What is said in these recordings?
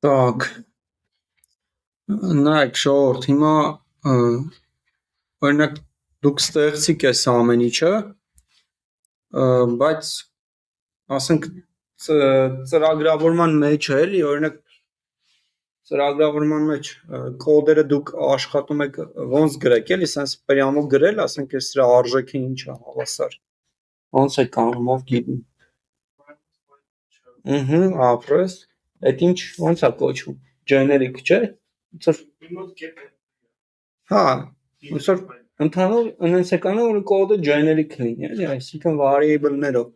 Так, նայեք ժողովուրդ, հիմա օրինակ դուք ստեղծիկ ես ամեն ինչը, բայց ասենք ծրագրավորման մեջ է էլի, օրինակ ծրագրավորման մեջ կոդերը դուք աշխատում եք ոնց գրեք էլի, sense պրյամով գրել, ասենք ես սրա արժեքը ինչ է հավասար, ոնց եք անում, ով գիտի։ Ապրես, այդ ինչ ոնց է կոչվում, generic չէ, ոնց որ հա, ոնց որ ընդհանուր այնպես եք անում, որ կոդը generic լինի, էլի, այսինքն variable-ներով։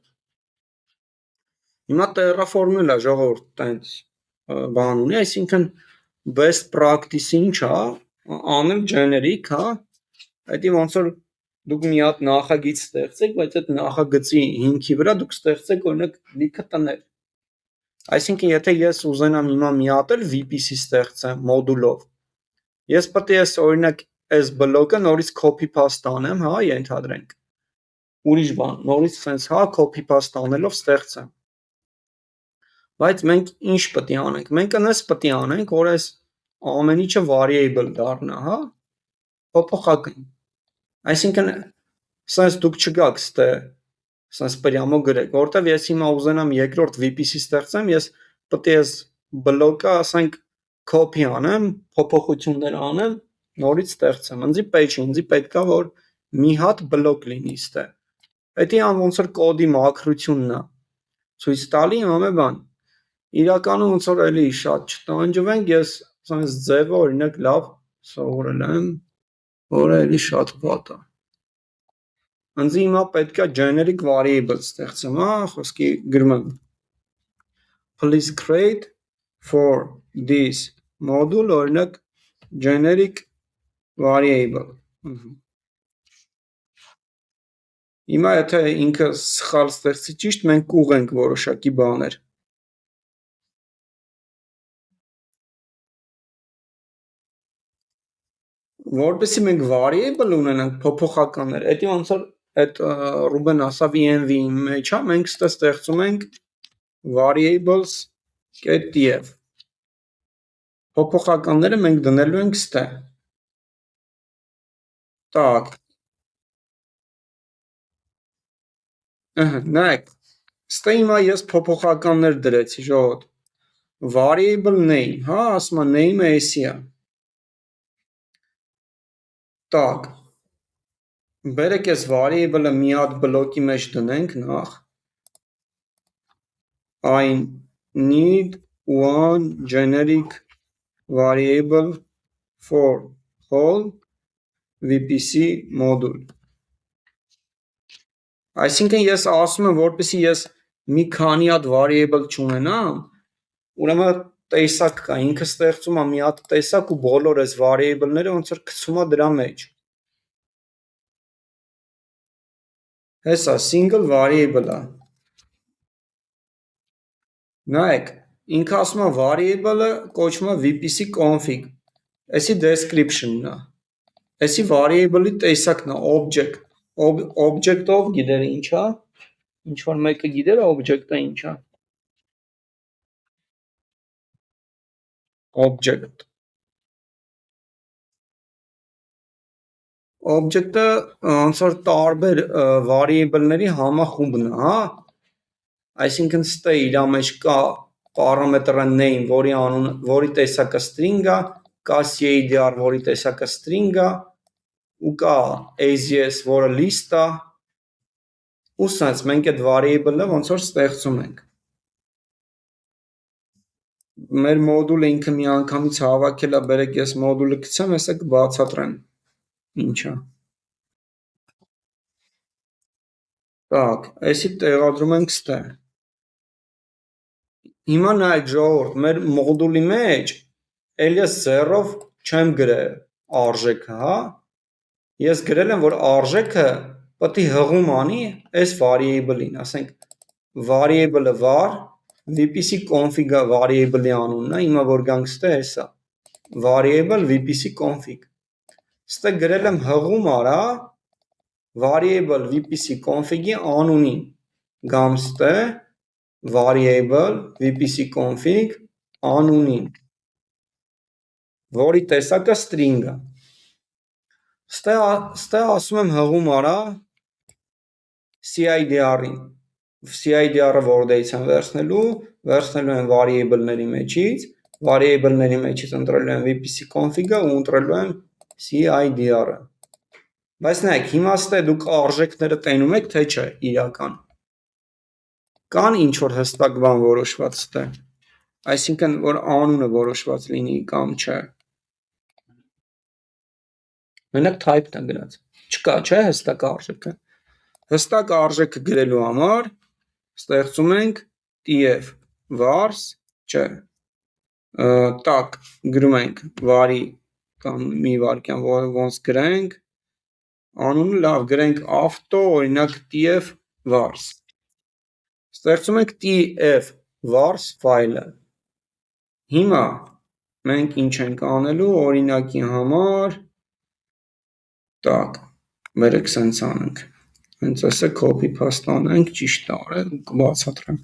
Հիմա Terraform-ը ժողովուրդ տենց բան ունի, այսինքն best practice-ը ինչ է, անել generic, հա, այդի ոնց որ դուք մի հատ նախագիծ ստեղծեք, բայց այդ նախագծի հիմքի վրա դուք ստեղծեք օրինակ լիքը տներ։ Այսինքն եթե ես ուզենամ հիմա մի հատ էլ VPC ստեղծեմ մոդուլով, ես պետք է օրինակ այս բլոկը նորից copy paste անեմ, հա, ենթադրենք։ Ուրիշ բան, նորից sense հա copy paste անելով ստեղծեմ։ Բայց մենք ինչ պետք է անենք։ Մենք այնպես պետք է անենք, որ այս ամեն ինչը variable դառնա, հա, փոփոխական։ Այսինքն sense դուք չգաք ստե sense պրյամով գրեք, որտեվ ես հիմա ուզենամ երկրորդ VPC ստեղծեմ, ես պետք է այս բլոկը, ասենք, copy անեմ, փոփոխություններ անեմ, նորից ստեղծեմ։ Ինձ պետքա որ մի հատ բլոկ լինի ստե։ Դա ոնց որ կոդի մաքրությունն է։ Ցույց տալի ամեն բան։ Իրականում ոնց որ էլի շատ չտանջվենք, ես sense ձևը օրինակ լավ սովորել եմ, որը էլի շատ վատ է։ Ինձ հիմա պետքա generic variable ստեղծեմ, հա, խոսքի գրում եմ please create for this module օրինակ generic variable։ Հիմա եթե ինքը սխալ ստեղծի ճիշտ, մենք կուղենք որոշակի բաներ։ Որպեսզի մենք variable ունենանք փոփոխականներ, դա ոնց որ այդ Ռուբեն ասավ env-ի մեջ, հա, մենք ստեղծում ենք variables.tf փոփոխականները մենք դնելու ենք ստե։ Так։ Նայեք, ստե հիմա ես փոփոխականներ դրեցի, ժողովուրդ։ Variable name, հա, ասում է name-ը էսի է։ Так։ Բերեք այս variable-ը մի հատ բլոկի մեջ դնենք նախ։ I need one generic variable for whole VPC module։ Այսինքն ես ասում եմ, որպեսզի ես մի քանի հատ variable չունենամ, ուրեմն տեսակ կա, ինքը ստեղծում է մի հատ տեսակ ու բոլոր այս variable-ները ոնց որ գցում է դրա մեջ։ Հեսա single variable է։ Նայեք, ինքը ասում է variable-ը կոչվում է VPC config։ Էսի description-ն է։ Էսի variable-ի տեսակն է object։ Object-ով գիտեր ինչ է։ Ինչ որ մեկը գիտեր object-ը ինչ է։ Object։ Object-ը ոնց որ տարբեր variable-ների համախումբն է, հա։ Այսինքն ստե իր մեջ կա parameter-ը name, որի տեսակը string է, կա CADR, որի տեսակը string է, ու կա ASS, որը list է, ու sense մենք այդ variable-ը ոնց որ ստեղծում ենք։ Մեր մոդուլը ինքը միանգամից հավաքել է, բերեք ես մոդուլը գցեմ, հեսա կբացատրեմ ինչ է։ Так, էսի տեղադրում ենք ստե։ Հիմա նայեք ժողովուրդ, մեր մոդուլի մեջ էլ ես 0-ով չեմ գրել արժեքը, հա։ Ես գրել եմ, որ արժեքը պետք է հղում անի այս variable-ին, ասենք variable-ը var, VPC config-ը variable-ի անունն է, հիմա որ գանք ստե հեսա, variable VPC config։ Ստե գրել եմ հղում արա variable VPC config-ի անունին, գամ ստե variable VPC config անունին, որի տեսակը string է։ Ստեղ ասում եմ հղում արա CIDR-ին։ CIDR-ը որտեղից եմ վերցնելու եմ variable-ների մեջից, variable-ների մեջից ընտրելու եմ VPC config-ը ու ընտրելու եմ CIDR-ը։ Բայց նայեք, հիմա ստե դուք արժեքները տենում եք, թե չէ, իրական։ Կան ինչ-որ հստակ բան որոշված ստե։ Այսինքն, որ անունը որոշված լինի կամ չէ։ Մենակ type-ն է գրած։ Չկա, չէ, հստակ արժեքը։ Հստակ արժեքը գրելու համար ստեղծում ենք tf vars, չէ, տակ գրում ենք vary կամ մի վարքյան ոնց գրենք, անունը լավ գրենք auto, օրինակ tf vars։ Ստեղծում ենք tf vars ֆայլը։ Հիմա մենք ինչ ենք անելու, օրինակի համար, տակ, բերեք սենց անենք, հենց ասը copy paste անենք, ճիշտ արել, կբացատրեմ։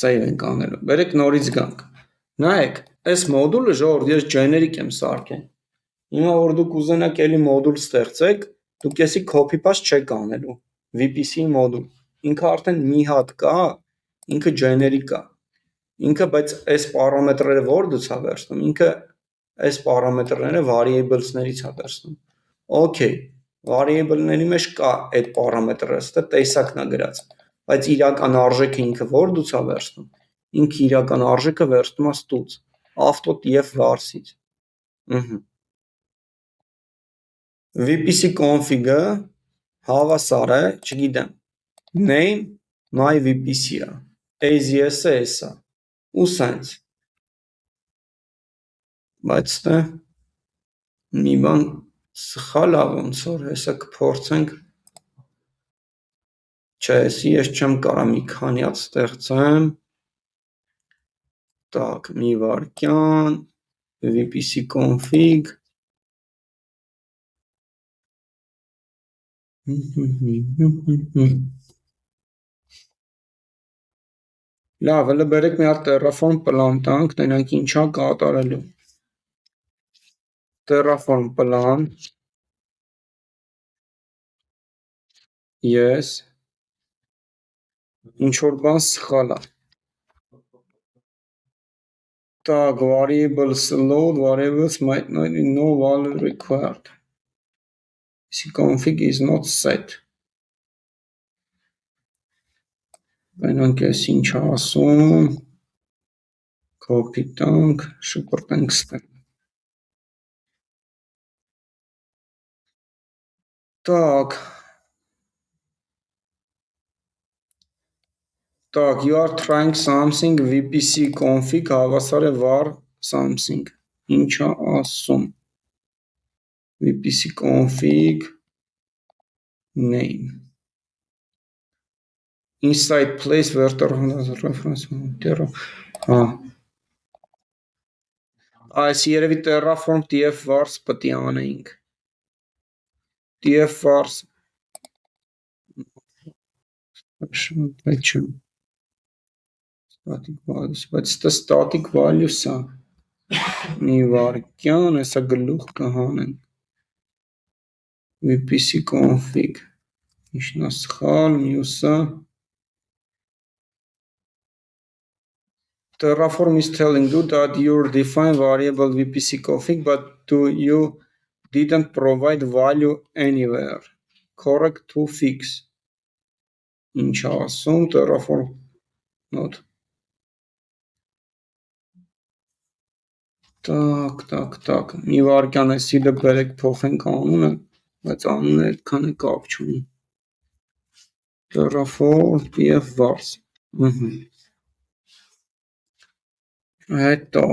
Save ենք անելու, բերեք նորից գանք։ Նայեք, այս մոդուլը ժողովուրդ ես generic եմ սարքել։ Հիմա որ դուք ուզենաք էլի մոդուլ ստեղծեք, դուք էսի copy paste չեք անելու։ VPC մոդուլ։ Ինքը արդեն մի հատ կա, ինքը generic է։ Ինքը բայց այս պարամետրերը որ դուց է վերցնում, ինքը այս պարամետրները variables-ներից է վերցնում։ Okay, variable-ների մեջ կա այդ պարամետրը, ստե տեսակն է գրած, բայց իրական արժեքը ինքը որ դուց է վերցնում, ինքը իրական արժեքը վերցնում է ստուց, auto tf vars-ից։ VPC config-ը հավասար է, չգիտեմ, name my VPC-ը, AZS-ը էսա, ու սենց։ Բայց ստե մի բան սխալ է ոնց որ, հեսա կփորձենք, չէ, էսի ես չեմ կարա մի քանի հատ ստեղծեմ, տակ, մի վարքյան, VPC config, լավ, հլը բերեք մի հատ Terraform պլան տանք, տենանք ինչա կատարելու։ Terraform պլան, yes, ինչ-որ բան սխալ է։ Так, variables load, variables might not be no value required. This config is not set. Բենանք ես ինչ ասում, copy տանք, շպրտենք ստեղ։ Так, you are trying something, VPC config հավասար է var something, ինչա ասում, VPC config name, inside place where reference, այս երևի Terraform tf vars պտի անեինք, tf vars, բայց ստա static values-ա, մի վարքյան, հեսա գլուխ կհանենք, VPC config, ինչնա սխալ, մյուսը, Terraform is telling you that you define variable VPC config, but you didn't provide value anywhere. Correct to fix. Ինչ ասում, Terraform not. Так, մի վարքյան էսի դը բերեք փոխենք անունը, բայց անունը այդքան է կապ չունի։ Terraform tf vars։ Հետո։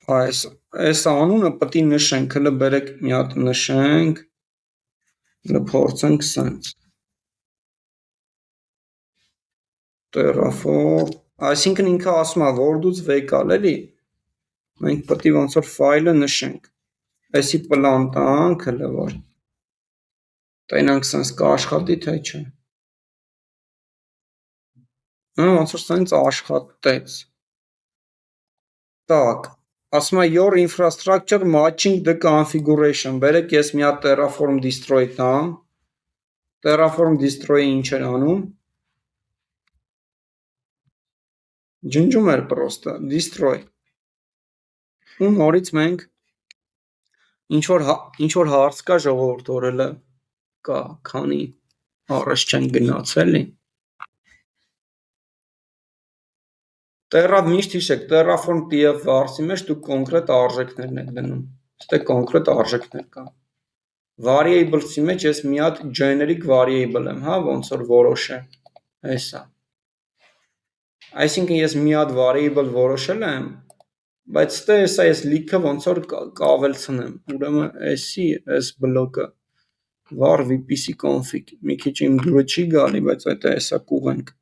Այս անունը պտի նշենք, հլը բերեք մի հատ նշենք, հլը փորձենք սենց։ Terraform, այսինքն ինքը ասում է, որ դուց վեկալ էլի, մենք պտի ոնց որ ֆայլը նշենք, այսի պլան տանք, հլը որ, Տենանք սենց կաշխատի, թե չէ։ Ոնց որ սենց աշխատեց։ Так, ասում է your infrastructure matching the configuration։ Բերեք ես մի հատ Terraform destroy տամ։ Terraform destroy-ը ինչ էր անում։ Ջնջում էր պրոստը, destroy։ Ու նորից մենք ինչ որ հարց կա ժողովուրդ օրելը կա, քանի առաջ չեն գնացել։ Միշտ հիշեք, Terraform TF վարսի մեջ դուք կոնկրետ արժեքներն եք դնում։ Ստե կոնկրետ արժեքներ կան։ Variable-ի մեջ ես մի հատ generic variable եմ, հա, ոնց որ որոշեմ։ Հեսա։ Այսինքն ես մի հատ variable որոշել եմ, բայց ստե հեսա ես լիքը ոնց որ կավելցնեմ։ Ուրեմն էսի էս բլոկը var vpc config մի քիչ իմ դուրը չի գալի, բայց այդ է հեսա կուղենք։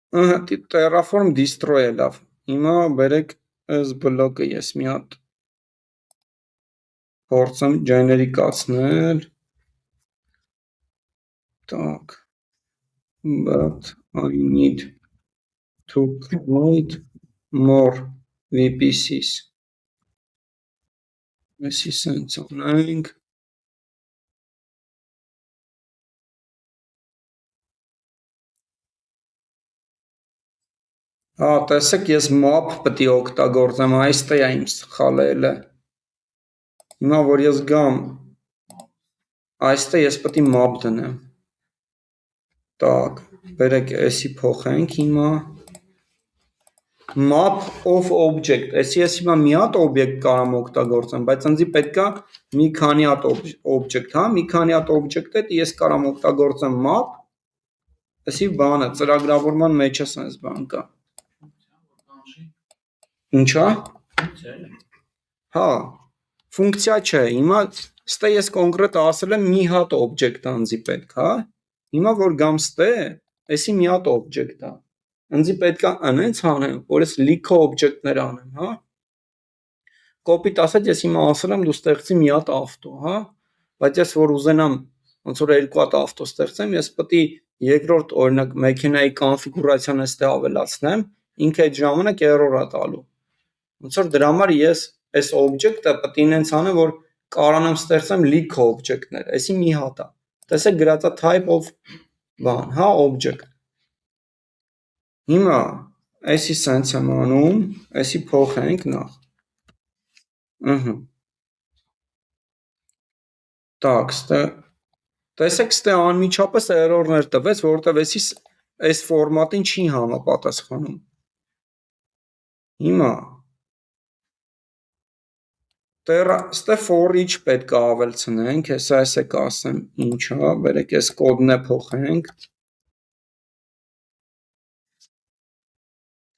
Terraform destroy-ը լավ։ Հիմա բերեք այս բլոկը ես մի հատ փորձեմ generic-ացնել։ Так, but I need to create more VPCs. Այսի սենց անենք։ Հա, տեսեք, ես map պետք է օգտագործեմ, այստեղ է իմ սխալելը։ Հիմա որ ես գամ, այստեղ ես պետք է map դնեմ։ Так, բերեք էսի փոխենք հիմա։ Map of object, էսի ես հիմա մի հատ օբյեկտ կարամ օգտագործեմ, բայց ինձ պետք է մի քանի հատ օբյեկտ, հա, մի քանի հատ օբյեկտ է ես կարամ օգտագործեմ map, էսի բանը, ծրագրավորման մեջ է սենց բան կա։ Ինչա։ Հա, ֆունկցիա չէ, հիմա ստե ես կոնկրետ ասել եմ մի հատ օբյեկտ ինձ պետք, հա։ Հիմա որ գամ ստե, էսի մի հատ օբյեկտ է։ Ինձ պետք է այնց անեմ, որ ես լիքը օբյեկտներ անեմ, հա։ Կոպիտ ասած ես հիմա ասել եմ դու ստեղծի մի հատ ավտո, հա։ Բայց ես որ ուզենամ ոնց որ երկու հատ ավտո ստեղծեմ, ես պետք է երկրորդ օրինակ մեքենայի կոնֆիգուրացիան էստեղ ավելացնեմ, ինքը այդ ժամանակ error է տալու։ Ոնց որ դրա համար ես այս օբյեկտը պետք է ինձ անեմ, որ կարողանամ ստեղծեմ լիքը օբյեկտներ, այսի մի հատ է։ Տեսեք գրած է type of բան, հա, օբյեկտ։ Հիմա այսի սենց եմ անում, այսի փոխենք նախ։ Так, ստե տեսեք ստե անմիջապես error-ներ տվեց, որովհետև այս ֆորմատին չի համապատասխանում։ Հիմա ստե for each պետք է ավելցնենք, հեսա ես եք ասեմ ինչա, բերեք ես կոդն է փոխենք։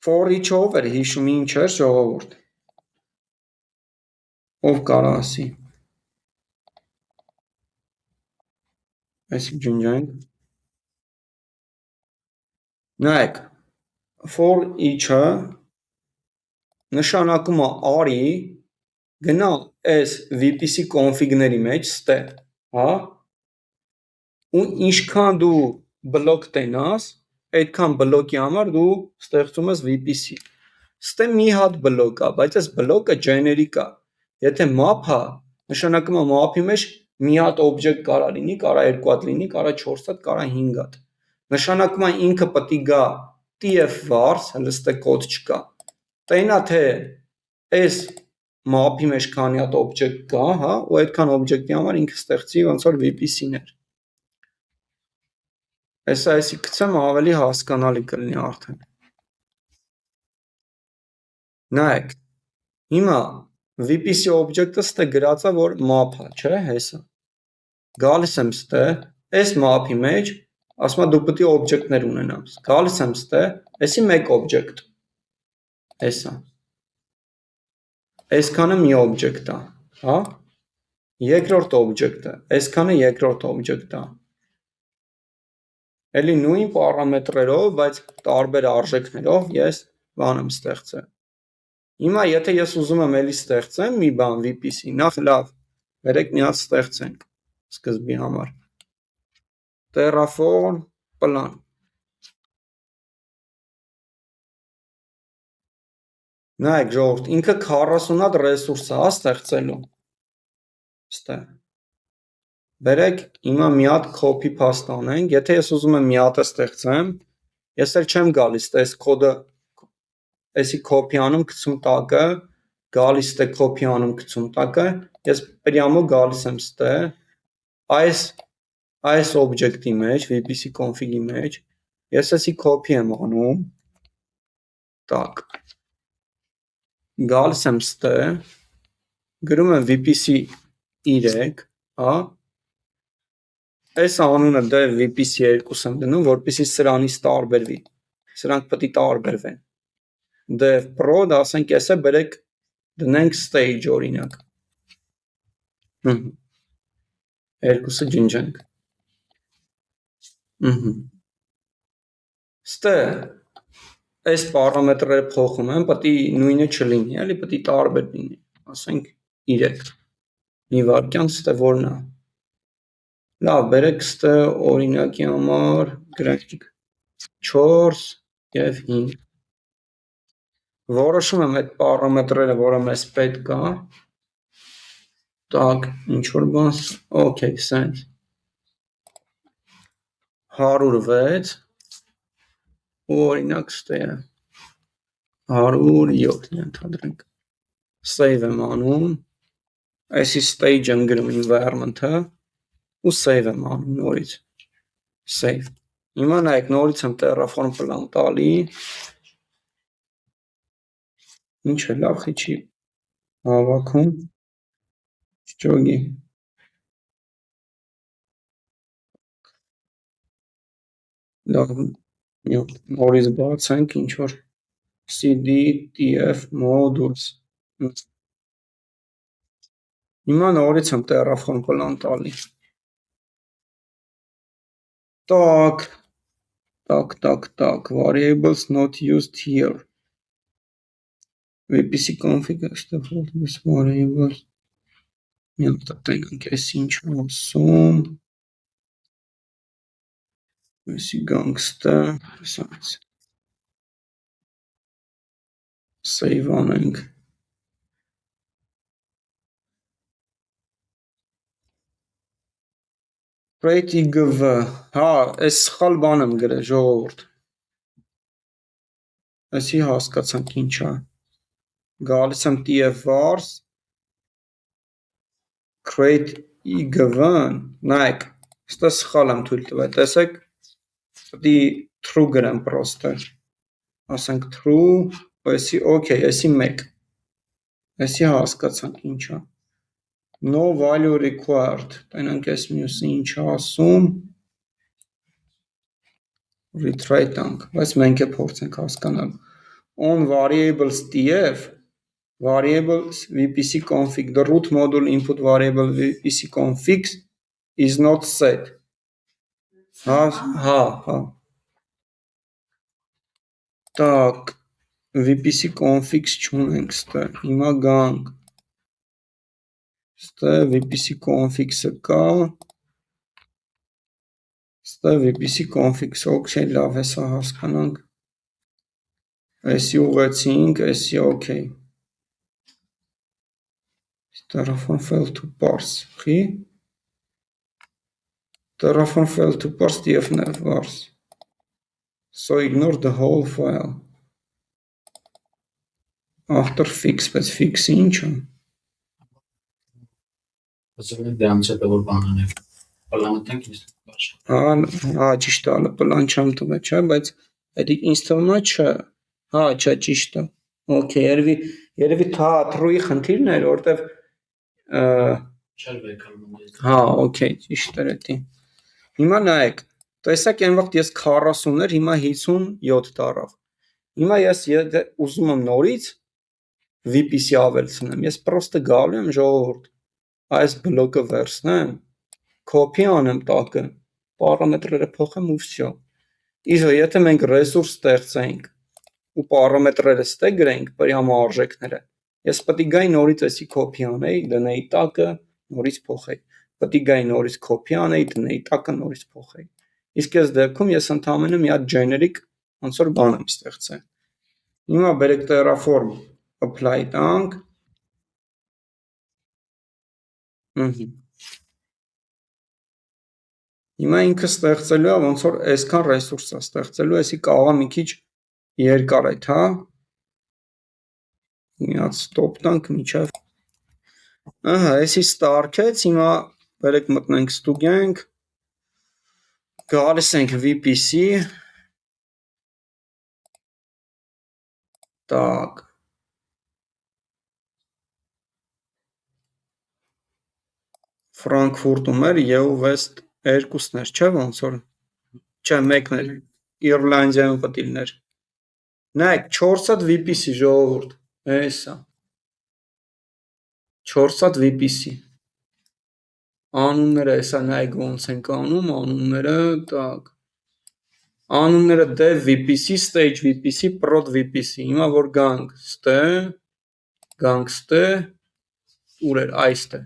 For each ով էր հիշում ինչ էր ժողովուրդ։ Ով կարա ասի։ Այսի ջնջենք։ Նայեք, for each-ը նշանակում է արի գնա այս VPC config-ների մեջ ստե, հա, ու ինչքան դու բլոկ տենաս, այդքան բլոկի համար դու ստեղծում ես VPC։ Ստե մի հատ բլոկ է, բայց այս բլոկը generic է։ Եթե map է, նշանակում է map-ի մեջ մի հատ օբյեկտ կարա լինի, կարա երկու հատ լինի, կարա 4 հատ, կարա 5 հատ։ Նշանակում է ինքը պետք է գա TF vars, հələ ստե կոդ չկա։ Տենա թե այս map-ի մեջ քանի հատ օբյեկտ կա, հա, ու այդքան օբյեկտի համար ինքը ստեղծի ոնց որ VPC-ներ։ Հեսա այսի գցեմ ավելի հասկանալի կլինի արդեն։ Նայեք, հիմա VPC օբյեկտը ստե գրած է որ map է, չէ, հեսա։ Գալիս եմ ստե, այս map-ի մեջ ասում է դու պետք է օբյեկտներ ունենաս։ Գալիս եմ ստե, այսի մեկ օբյեկտ։ Հեսա։ Այսքանը մի օբյեկտ է, հա։ Երկրորդ օբյեկտը, այսքանը երկրորդ օբյեկտ է։ Էլի նույն պարամետրերով, բայց տարբեր արժեքներով ես բան եմ ստեղծել։ Հիմա եթե ես ուզում եմ էլի ստեղծեմ մի բան VPC, նախ լավ, վերեք մի հատ ստեղծենք սկզբի համար։ Terraform plan։ Նայեք ժողովուրդ, ինքը 40 հատ ռեսուրս է ստեղծելու։ Ստեղ։ Վերեք հիմա մի հատ copy paste անենք, եթե ես ուզում եմ մի հատ ստեղծեմ, ես էլ չեմ գալիս, այս կոդը էսի copy անում, գցում տակը, գալիս է copy անում, գցում տակը, ես պրյամո գալիս եմ ստեղ, այս object-ի մեջ, VPC config-ի մեջ, ես էսի copy եմ անում, տակ, գալիս եմ ստեղ, գրում եմ VPC 3, հա, այս անունը դեպ VPC 2 եմ դնում, որպեսզի սրանից տարբերվի, սրանք պետք է տարբերվեն, դեպ prod, ասենք ես է բերեք դնենք stage օրինակ, երկուսը ջնջենք, ստեղ, այս պարամետրերը փոխում եմ, պետք է նույնը չլինի, էլի պետք է տարբեր լինի, ասենք 3, մի վարկյան ստեղ որն է, լավ, բերեք ստեղ օրինակի համար գրենք 4 և 5, որոշում եմ այդ պարամետրերը, որը մեզ պետք է, տակ, ինչ-որ բան, okay, send, 106, ու օրինակ ստեղ է, 107 ենթադրենք, save եմ անում, այսի stage եմ գրում environment-ը, ու save եմ անում նորից, save, հիմա նայեք նորից եմ Terraform plan տալի, ինչ է լավ խիչի հավաքում, չջոգի, լավ, նորից բացենք ինչ-որ cd tf modules, հիմա նորից եմ Terraform plan տալի, տակ, variables not used here, VPC config this variables, մի հատ տենանք այս ինչ ասում, այսի գանգստը, save անենք, create igv, հա, այս սխալ բան եմ գրել ժողովուրդ, այսի հասկացանք ինչ է, գալիս եմ tf vars, create igv-ն, նայեք, ստե սխալ եմ թույլ տվել, տեսեք, պետք է true գրեմ պրոստը, ասենք true, այսի okay, այսի 1, այսի հասկացանք ինչ է, no value required, տենանք այս մյուսը ինչ է ասում, retry տանք, բայց մենք է փորձենք հասկանալ, on variables tf, variables VPC config, the root module input variable VPC config is not set, հա, տակ, VPC config չունենք ստեղ, հիմա գանք, ստեղ VPC config-ը կա, ստեղ VPC config-ը, okay, լավ, հեսա հասկանանք, այսի ուղեցինք, այսի okay, Terraform failed to parse, խի, Terraform failed to parse tf vars, so ignore the whole file, after fix, բայց fix-ը ինչ է, դրանից հետո որ բան անենք, պլանը տենք ինձ բաշխ, հա, ճիշտ է, պլան չեմ տվել, չէ, բայց այդ ինձ թվում է չէ, հա, չէ, ճիշտ է, okay, երևի true-ի խնդիրն էր, որտեվ չար վեկանում եմ, հա, okay, ճիշտ էր էդի, հիմա նայեք, տեսակ են վաղտ ես 40-ներ, հիմա 57 տարավ, հիմա ես ուզում եմ նորից VPC ավելցնեմ, ես պրոստը գալու եմ ժողովուրդ, այս բլոկը վերցնեմ, copy անեմ տակը, պարամետրերը փոխեմ ու վсё, իսկ եթե մենք ռեսուրս ստեղծենք, ու պարամետրերը ստե գրենք պրյամա արժեքները, ես պետք է գայի նորից էսի կոպի անեի, դնեի տակը, նորից փոխեի, պետք է գայի նորից կոպի անեի, դնեի տակը, նորից փոխեի, իսկ այս դեպքում ես ընդամենը մի հատ generic ոնց որ բան եմ ստեղծել, հիմա բերեք Terraform apply տանք, հիմա ինքը ստեղծելու է ոնց որ այսքան ռեսուրս է ստեղծելու, էսի կարող է մի քիչ երկար այդ, հա, մի հատ stop տանք միջև, էսի ստարքեց, հիմա բերեք մտնենք ստուգենք, գալիս ենք VPC, տակ, Ֆրանկֆուրտում էր և West երկուսն էր, չէ ոնց որ, չէ մեկն էր, Իռլանդիայում պետք է լիներ, նայեք 4 հատ VPC ժողովուրդ, էսա, 4 հատ VPC, անունները էսա նայեք ոնց ենք անում, անունները, տակ, անունները Dev VPC, Stage VPC, Prod VPC, հիմա որ գանք ստե, ուր էր, այստե,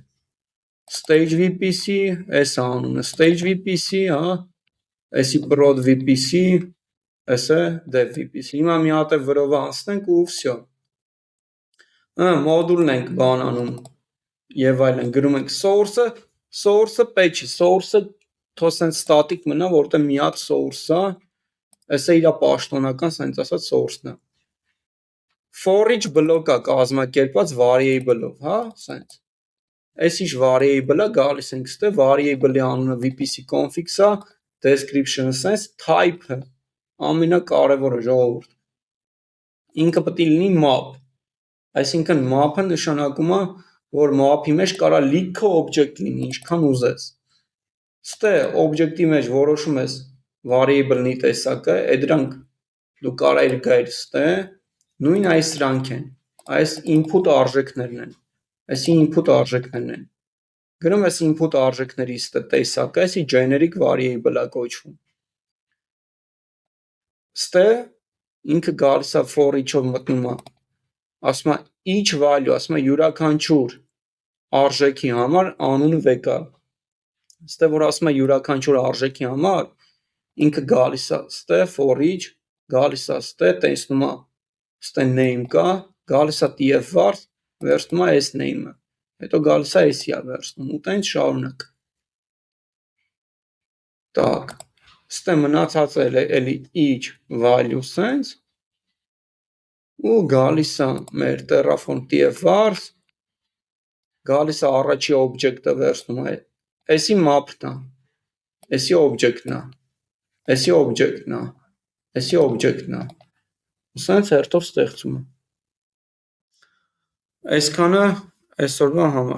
Stage VPC, էս անունը Stage VPC, հա, էսի Prod VPC, էսը Dev VPC, հիմա մի հատ է վրով անցնենք ու վսյո, մոդուլն ենք բան անում և այլն, գրում ենք source-ը պետք չի, source-ը թող սենց ստատիկ մնա, որտեղ մի հատ source է, էսը իրա պաշտոնական սենց ասած source-ն է, for each բլոկ է կազմակերպված variable-ով, հա, սենց, այս ինչ variable-ը գալիս ենք ստե, variable-ի անունը VPC config-ը, description-ը սենց, type-ը, ամենակարևորը ժողովուրդ, ինքը պետք է լինի map, այսինքն map-ը նշանակում է, որ map-ի մեջ կարա լիքը object լինի, ինչքան ուզես, ստե object-ի մեջ որոշում ես variable-ի տեսակը, դրանք դու կարայիր գայր ստե, նույն այս սրանք են, այս input արժեքներն են, այսի input արժեքներն են, գրում ես input արժեքների ստե տեսակը, այսի generic variable է կոչվում, ստե ինքը գալիս է for each-ով մտնում է, ասում է each value, ասում է յուրաքանչյուր արժեքի համար անունը վեկա, ստե որ ասում է յուրաքանչյուր արժեքի համար, ինքը գալիս է ստե for each, գալիս է ստե, տեսնում է ստե name կա, գալիս է tf var, վերցնում է այս name-ը, հետո գալիս է էսի է վերցնում, ու տենց շարունակ, տակ, ստե մնացած էլի each value սենց, ու գալիս է մեր Terraform tf var, գալիս է առաջի object-ը վերցնում է, էսի map-ն է, էսի object-ն է, էսի object-ն է, էսի object-ն է, ու սենց հերթով ստեղծում է, այսքանը այսօրվա համար